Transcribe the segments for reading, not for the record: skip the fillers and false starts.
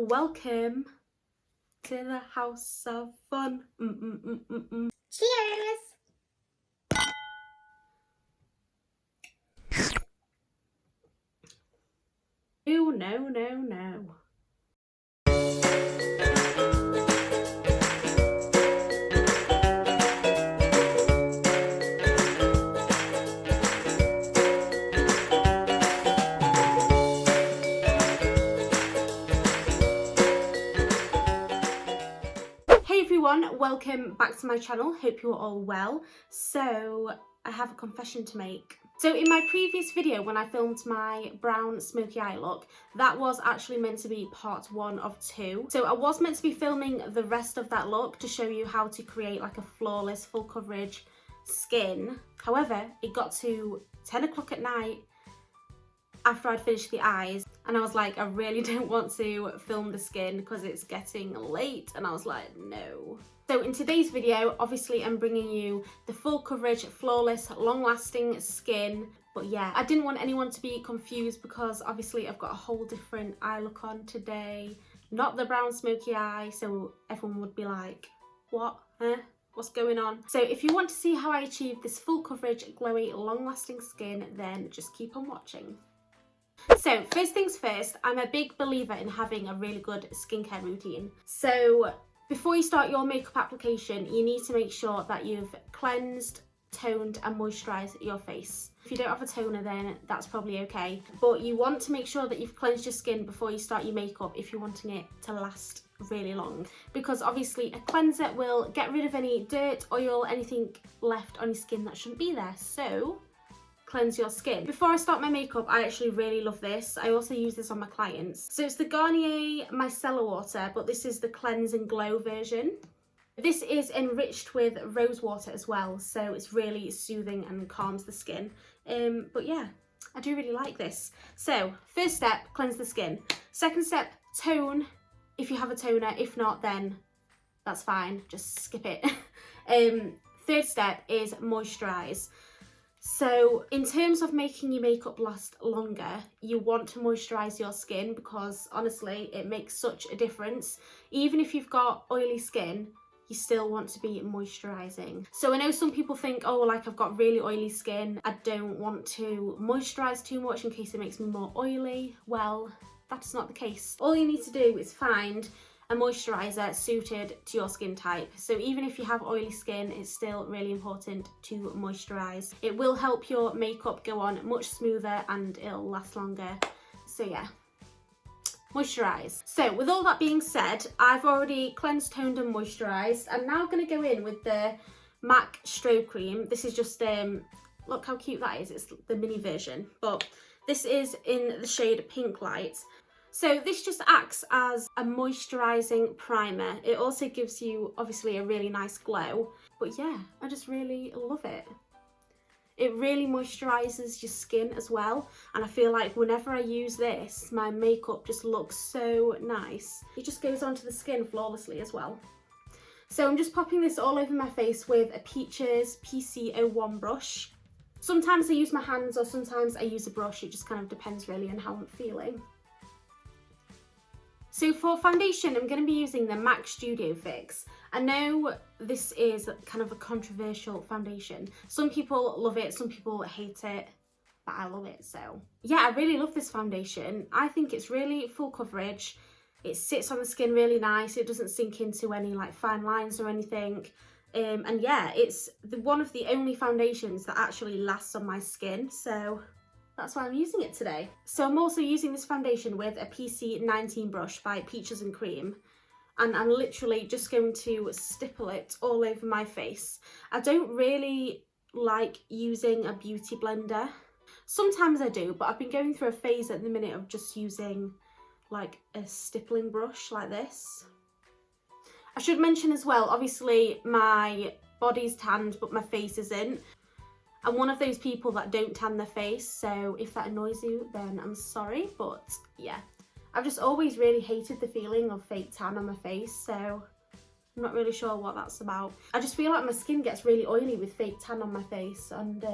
welcome to the house of fun. Cheers! Oh, no. Hey everyone, welcome back to my channel. Hope you're all well. So I have a confession to make. So in my previous video when I filmed my brown smoky eye look, that was actually meant to be part 1 of 2. So I was meant to be filming the rest of that look to show you how to create like a flawless full coverage skin. However, it got to 10 o'clock at night after I'd finished the eyes and I was like, I really don't want to film the skin because it's getting late, and I was like, no. So in today's video, obviously I'm bringing you the full coverage, flawless, long-lasting skin. But yeah, I didn't want anyone to be confused because obviously I've got a whole different eye look on today. Not the brown smoky eye, so everyone would be like, what? Huh? What's going on? So if you want to see how I achieve this full coverage, glowy, long-lasting skin, then just keep on watching. So first things first, I'm a big believer in having a really good skincare routine. So before you start your makeup application, you need to make sure that you've cleansed, toned and moisturised your face. If you don't have a toner, then that's probably okay. But you want to make sure that you've cleansed your skin before you start your makeup if you're wanting it to last really long. Because obviously a cleanser will get rid of any dirt, oil, anything left on your skin that shouldn't be there. So cleanse your skin. Before I start my makeup, I actually really love this. I also use this on my clients. So it's the Garnier Micellar Water, but this is the Cleanse and Glow version. This is enriched with rose water as well, so it's really soothing and calms the skin. But yeah, I do really like this. So first step, cleanse the skin. Second step, tone if you have a toner. If not, then that's fine, just skip it. Third step is moisturise. So in terms of making your makeup last longer, you want to moisturise your skin because honestly, it makes such a difference. Even if you've got oily skin, you still want to be moisturising. So I know some people think, oh, like I've got really oily skin, I don't want to moisturise too much in case it makes me more oily. Well, that's not the case. All you need to do is find a moisturiser suited to your skin type. So even if you have oily skin, it's still really important to moisturise. It will help your makeup go on much smoother and it'll last longer. So yeah, moisturise. So with all that being said, I've already cleansed, toned and moisturised. I'm now going to go in with the MAC Strobe Cream. This is just, look how cute that is. It's the mini version, but this is in the shade Pinklite. So this just acts as a moisturising primer. It also gives you obviously a really nice glow. But yeah, I just really love it. It really moisturises your skin as well. And I feel like whenever I use this, my makeup just looks so nice. It just goes onto the skin flawlessly as well. So I'm just popping this all over my face with a Peaches PC01 brush. Sometimes I use my hands or sometimes I use a brush. It just kind of depends really on how I'm feeling. So for foundation, I'm going to be using the MAC Studio Fix. I know this is kind of a controversial foundation. Some people love it, some people hate it, but I love it. So yeah, I really love this foundation. I think it's really full coverage. It sits on the skin really nice. It doesn't sink into any like fine lines or anything. And yeah, it's one of the only foundations that actually lasts on my skin. So that's why I'm using it today. So I'm also using this foundation with a PC19 brush by Peaches and Cream. And I'm literally just going to stipple it all over my face. I don't really like using a beauty blender. Sometimes I do, but I've been going through a phase at the minute of just using like a stippling brush like this. I should mention as well, obviously my body's tanned, but my face isn't. I'm one of those people that don't tan their face, so if that annoys you, then I'm sorry, but yeah. I've just always really hated the feeling of fake tan on my face, so I'm not really sure what that's about. I just feel like my skin gets really oily with fake tan on my face, and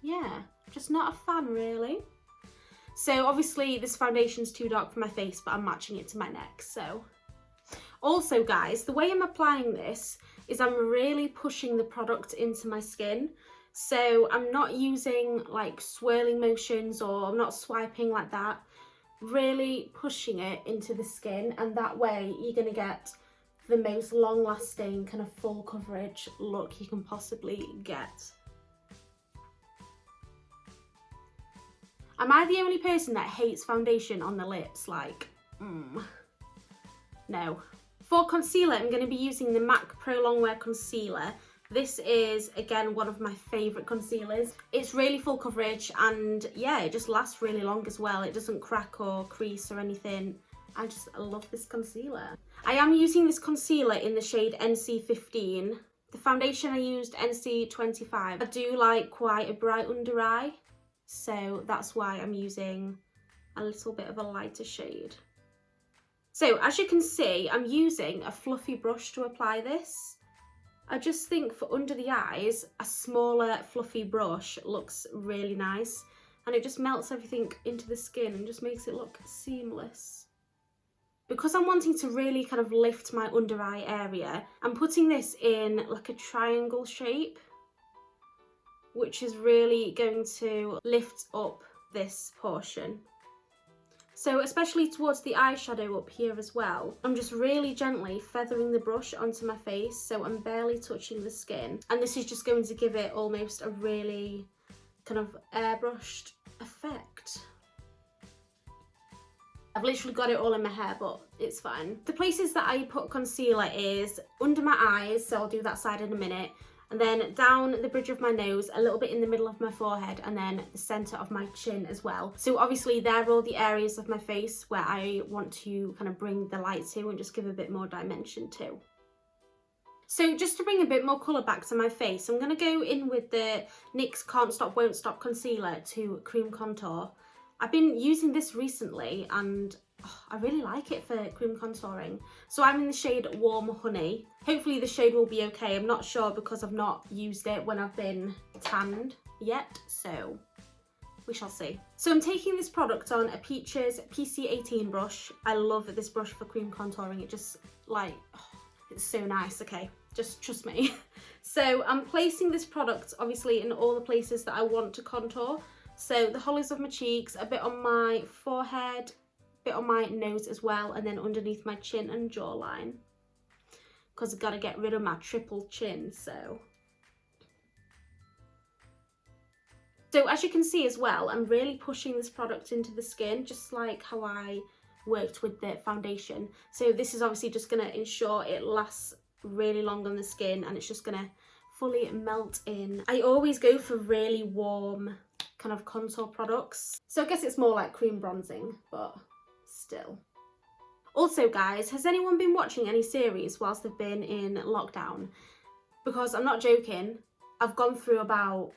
yeah, just not a fan really. So obviously this foundation's too dark for my face, but I'm matching it to my neck, so. Also guys, the way I'm applying this is I'm really pushing the product into my skin. So I'm not using like swirling motions, or I'm not swiping like that. Really pushing it into the skin, and that way you're going to get the most long lasting kind of full coverage look you can possibly get. Am I the only person that hates foundation on the lips? Like, no. For concealer, I'm going to be using the MAC Pro Longwear Concealer. This is, again, one of my favourite concealers. It's really full coverage, and yeah, it just lasts really long as well. It doesn't crack or crease or anything. I love this concealer. I am using this concealer in the shade NC15. The foundation I used, NC25. I do like quite a bright under eye, so that's why I'm using a little bit of a lighter shade. So as you can see, I'm using a fluffy brush to apply this. I just think for under the eyes, a smaller fluffy brush looks really nice, and it just melts everything into the skin and just makes it look seamless. Because I'm wanting to really kind of lift my under eye area, I'm putting this in like a triangle shape, which is really going to lift up this portion. So especially towards the eyeshadow up here as well, I'm just really gently feathering the brush onto my face, so I'm barely touching the skin. And this is just going to give it almost a really kind of airbrushed effect. I've literally got it all in my hair, but it's fine. The places that I put concealer is under my eyes, so I'll do that side in a minute, and then down the bridge of my nose, a little bit in the middle of my forehead, and then the centre of my chin as well. So obviously they're all the areas of my face where I want to kind of bring the light to and just give a bit more dimension to. So just to bring a bit more colour back to my face, I'm going to go in with the NYX Can't Stop Won't Stop Concealer to cream contour. I've been using this recently, and I really like it for cream contouring. So I'm in the shade Warm Honey. Hopefully the shade will be okay. I'm not sure because I've not used it when I've been tanned yet, so we shall see. So I'm taking this product on a Peaches PC18 brush. I love this brush for cream contouring. It just like, it's so nice, okay? Just trust me. So I'm placing this product obviously in all the places that I want to contour. So the hollows of my cheeks, a bit on my forehead, a bit on my nose as well, and then underneath my chin and jawline. Because I've got to get rid of my triple chin, so. So as you can see as well, I'm really pushing this product into the skin, just like how I worked with the foundation. So this is obviously just going to ensure it lasts really long on the skin, and it's just going to fully melt in. I always go for really warm kind of contour products. So I guess it's more like cream bronzing, but still. Also guys, has anyone been watching any series whilst they've been in lockdown? Because I'm not joking, I've gone through about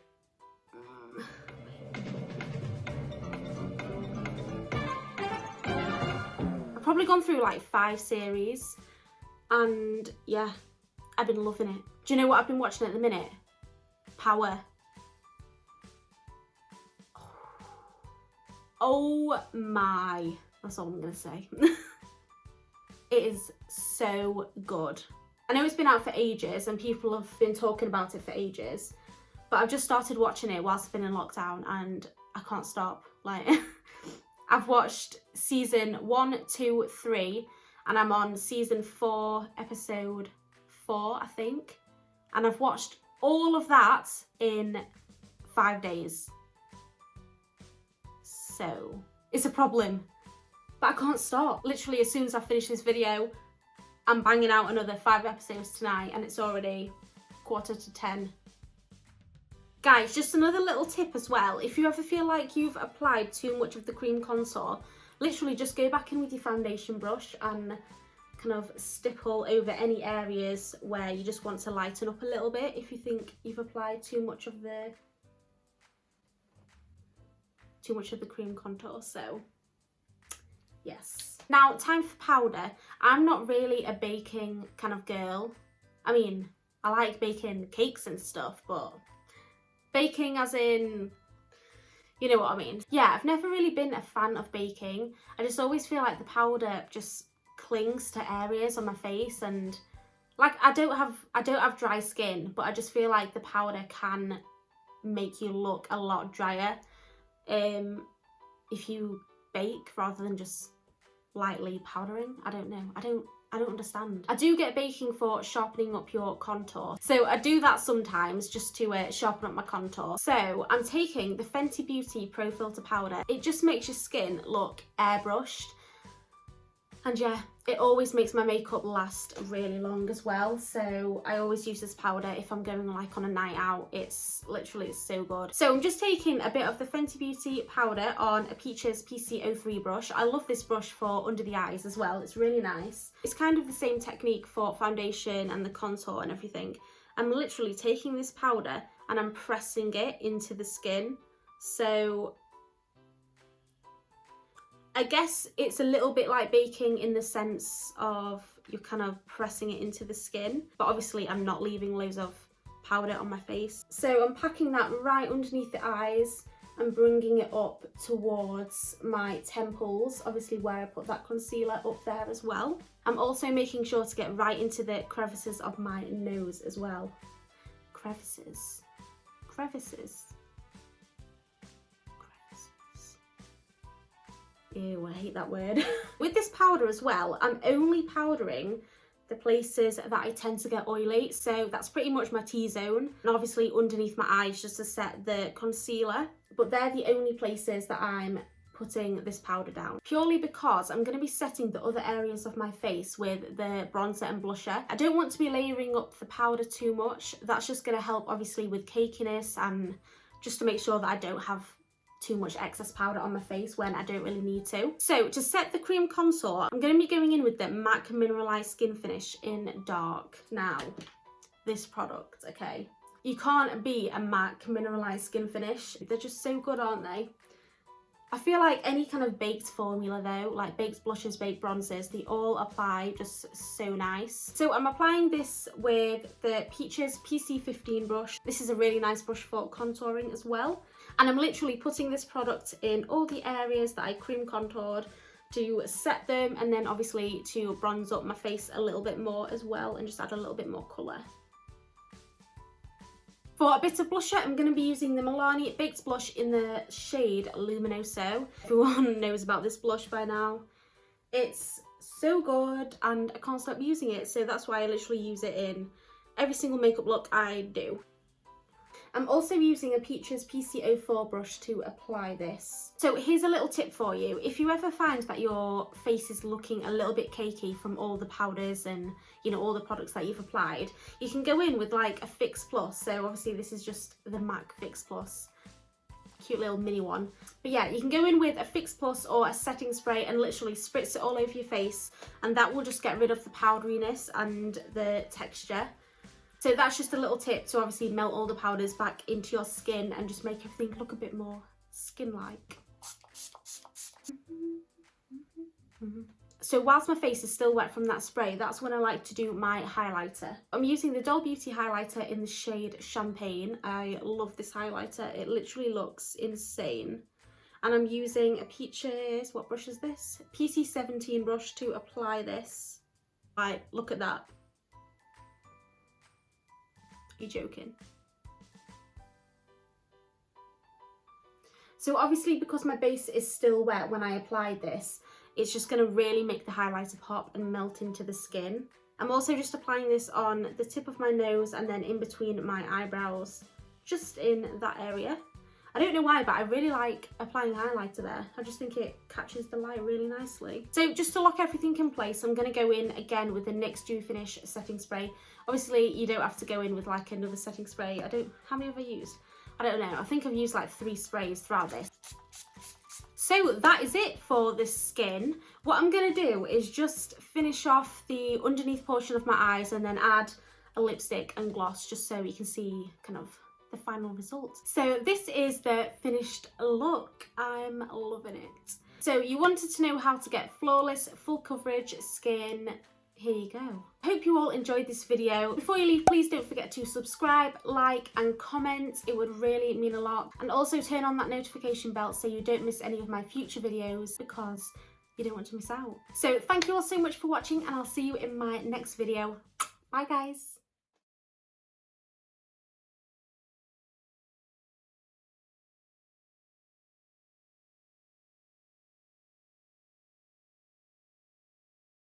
I've probably gone through like 5 series, and yeah, I've been loving it. Do you know what I've been watching at the minute? Power. Oh my, that's all I'm gonna say. It is so good. I know it's been out for ages and people have been talking about it for ages, but I've just started watching it whilst I've been in lockdown and I can't stop. Like, I've watched season 1, 2, 3, and I'm on season 4, episode 4, I think. And I've watched all of that in 5 days. So it's a problem, but I can't stop. Literally as soon as I finish this video, I'm banging out another 5 episodes tonight, and it's already 9:45. Guys, just another little tip as well. If you ever feel like you've applied too much of the cream contour, literally just go back in with your foundation brush and kind of stipple over any areas where you just want to lighten up a little bit if you think you've applied too much of the cream contour. So yes. Now time for powder. I'm not really a baking kind of girl. I mean, I like baking cakes and stuff, but baking as in, You know what I mean? Yeah, I've never really been a fan of baking. I just always feel like the powder just clings to areas on my face, and like I don't have dry skin, but I just feel like the powder can make you look a lot drier if you bake rather than just lightly powdering. I don't know. I don't understand. I do get baking for sharpening up your contour, so I do that sometimes just to sharpen up my contour. So I'm taking the Fenty Beauty Pro Filter powder. It just makes your skin look airbrushed, and yeah, it always makes my makeup last really long as well. So I always use this powder if I'm going like on a night out. It's literally so good. So I'm just taking a bit of the Fenty Beauty powder on a Peaches PC03 brush. I love this brush for under the eyes as well. It's really nice. It's kind of the same technique for foundation and the contour and everything. I'm literally taking this powder and I'm pressing it into the skin. So I guess it's a little bit like baking in the sense of you're kind of pressing it into the skin, but obviously I'm not leaving loads of powder on my face. So I'm packing that right underneath the eyes and bringing it up towards my temples, obviously where I put that concealer up there as well. I'm also making sure to get right into the crevices of my nose as well. Crevices. Ew, I hate that word. With this powder as well, I'm only powdering the places that I tend to get oily. So that's pretty much my T-zone, and obviously underneath my eyes just to set the concealer. But they're the only places that I'm putting this powder down, purely because I'm going to be setting the other areas of my face with the bronzer and blusher. I don't want to be layering up the powder too much. That's just going to help obviously with cakiness and just to make sure that I don't have too much excess powder on my face when I don't really need to. So to set the cream contour, I'm going to be going in with the MAC Mineralize Skin Finish in Dark. Now, this product, okay? You can't beat a MAC Mineralize Skin Finish. They're just so good, aren't they? I feel like any kind of baked formula though, like baked blushes, baked bronzers, they all apply just so nice. So I'm applying this with the Peaches PC15 brush. This is a really nice brush for contouring as well. And I'm literally putting this product in all the areas that I cream contoured to set them, and then obviously to bronze up my face a little bit more as well and just add a little bit more colour. For a bit of blusher, I'm going to be using the Milani Baked Blush in the shade Luminoso. Everyone knows about this blush by now. It's so good and I can't stop using it, so that's why I literally use it in every single makeup look I do. I'm also using a Peaches PC04 brush to apply this. So here's a little tip for you. If you ever find that your face is looking a little bit cakey from all the powders and, you know, all the products that you've applied, you can go in with like a Fix Plus. So obviously this is just the MAC Fix Plus. Cute little mini one. But yeah, you can go in with a Fix Plus or a setting spray and literally spritz it all over your face, and that will just get rid of the powderiness and the texture. So that's just a little tip to obviously melt all the powders back into your skin and just make everything look a bit more skin-like. So whilst my face is still wet from that spray, that's when I like to do my highlighter. I'm using the Doll Beauty highlighter in the shade Champagne. I love this highlighter. It literally looks insane. And I'm using a Peaches, what brush is this? PC17 brush to apply this. Right, look at that. Are you joking? So obviously because my base is still wet when I applied this, it's just going to really make the highlighter pop and melt into the skin. I'm also just applying this on the tip of my nose and then in between my eyebrows, just in that area. I don't know why, but I really like applying highlighter there. I just think it catches the light really nicely. So just to lock everything in place, I'm going to go in again with the NYX Dew Finish setting spray. Obviously, you don't have to go in with like another setting spray. How many have I used? I don't know. I think I've used like 3 sprays throughout this. So that is it for the skin. What I'm going to do is just finish off the underneath portion of my eyes and then add a lipstick and gloss just so you can see kind of the final result. So this is the finished look. I'm loving it. So you wanted to know how to get flawless, full coverage skin. here you go. Hope you all enjoyed this video. Before you leave, please don't forget to subscribe, like and comment. It would really mean a lot. And also turn on that notification bell so you don't miss any of my future videos, because you don't want to miss out. So thank you all so much for watching, and I'll see you in my next video. Bye guys.